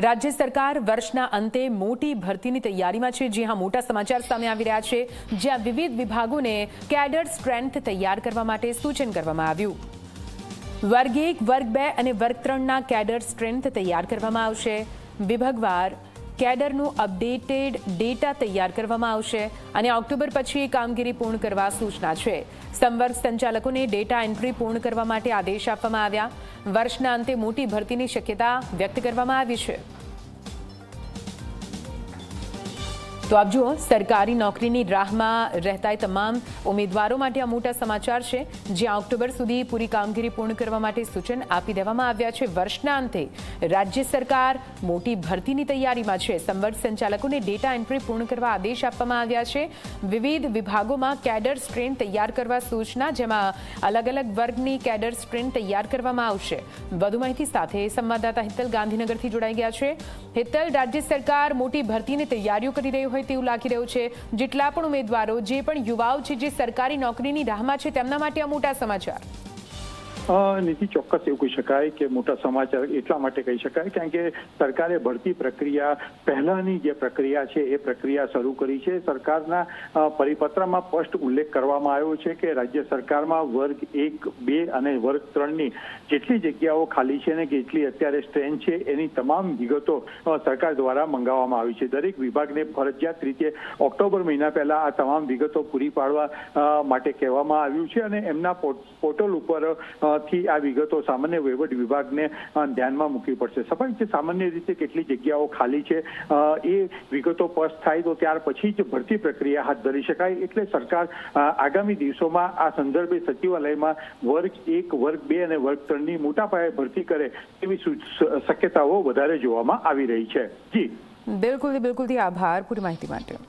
રાજ્ય સરકાર વર્ષના અંતે મોટી ભરતીની તૈયારીમાં છે। જી હા, મોટા સમાચાર સામે આવી રહ્યા છે, જ્યાં વિવિધ વિભાગોને કેડર સ્ટ્રેન્થ તૈયાર કરવા માટે સૂચન કરવામાં આવ્યું। વર્ગ 1, વર્ગ 2 અને વર્ગ 3ના કેડર સ્ટ્રેન્થ તૈયાર કરવામાં આવશે। વિભાગવાર કેડરનું અપડેટેડ ડેટા તૈયાર કરવામાં આવશે અને ઓક્ટોબર પછી કામગીરી પૂર્ણ કરવા સૂચના છે। સંવર્ગ સંચાલકોને ડેટા એન્ટ્રી પૂર્ણ કરવા માટે આદેશ આપવામાં આવ્યા। વર્ષના અંતે મોટી ભરતીની શક્યતા વ્યક્ત કરવામાં આવી છે। તો આપ જુઓ, સરકારી નોકરીની રાહમાં રહેતા તમામ ઉમેદવારો માટે આ મોટા સમાચાર છે, જ્યાં ઓક્ટોબર સુધી પૂરી કામગીરી પૂર્ણ કરવા માટે સૂચન આપી દેવામાં આવ્યા છે। વર્ષના અંતે રાજ્ય સરકાર મોટી ભરતીની તૈયારીમાં છે। સંવર્ગ સંચાલકોને ડેટા એન્ટ્રી પૂર્ણ કરવા આદેશ આપવામાં આવ્યા છે। વિવિધ વિભાગોમાં કેડર સ્ટ્રેન તૈયાર કરવા સૂચના, જેમાં અલગ અલગ વર્ગની કેડર સ્ટ્રેન તૈયાર કરવામાં આવશે। વધુ માહિતી સાથે સંવાદદાતા હિતલ ગાંધીનગરથી જોડાઈ ગયા છે। હિતલ, રાજ્ય સરકાર મોટી ભરતીની તૈયારીઓ કરી રહી હોય તેવું લાગી રહ્યું છે। જેટલા પણ ઉમેદવારો, જે પણ યુવાઓ છે જે સરકારી નોકરીની રાહમાં છે, તેમના માટે આ મોટા સમાચાર। નીતિ, ચોક્કસ એવું કહી શકાય કે મોટા સમાચાર એટલા માટે કહી શકાય કારણ કે સરકારે ભરતી પ્રક્રિયા પહેલાની જે પ્રક્રિયા છે એ પ્રક્રિયા શરૂ કરી છે। સરકારના પરિપત્રમાં સ્પષ્ટ ઉલ્લેખ કરવામાં આવ્યો છે કે રાજ્ય સરકારમાં વર્ગ 1, 2 અને વર્ગ 3ની જેટલી જગ્યાઓ ખાલી છે ને કેટલી અત્યારે સ્ટ્રેન્થ છે એની તમામ વિગતો સરકાર દ્વારા મંગાવવામાં આવી છે। દરેક વિભાગને ફરજિયાત રીતે ઓક્ટોબર મહિના પહેલા આ તમામ વિગતો પૂરી પાડવા માટે કહેવામાં આવ્યું છે અને એમના પોર્ટલ ઉપર થી આ વિગતો સામાન્ય વહીવટ વિભાગને ધ્યાનમાં મૂકવી પડશે। સ્વાભાવિક છે, સામાન્ય રીતે કેટલી જગ્યાઓ ખાલી છે એ વિગતો સ્પષ્ટ થાય તો ત્યાર પછી જ ભરતી પ્રક્રિયા હાથ ધરી શકાય। એટલે સરકાર આગામી દિવસોમાં આ સંદર્ભે સચિવાલયમાં વર્ગ 1, વર્ગ 2 અને વર્ગ 3ની મોટા પાયે ભરતી કરે તેવી શક્યતાઓ વધારે જોવામાં આવી રહી છે। જી બિલકુલ, આભાર પૂરી માહિતી માટે।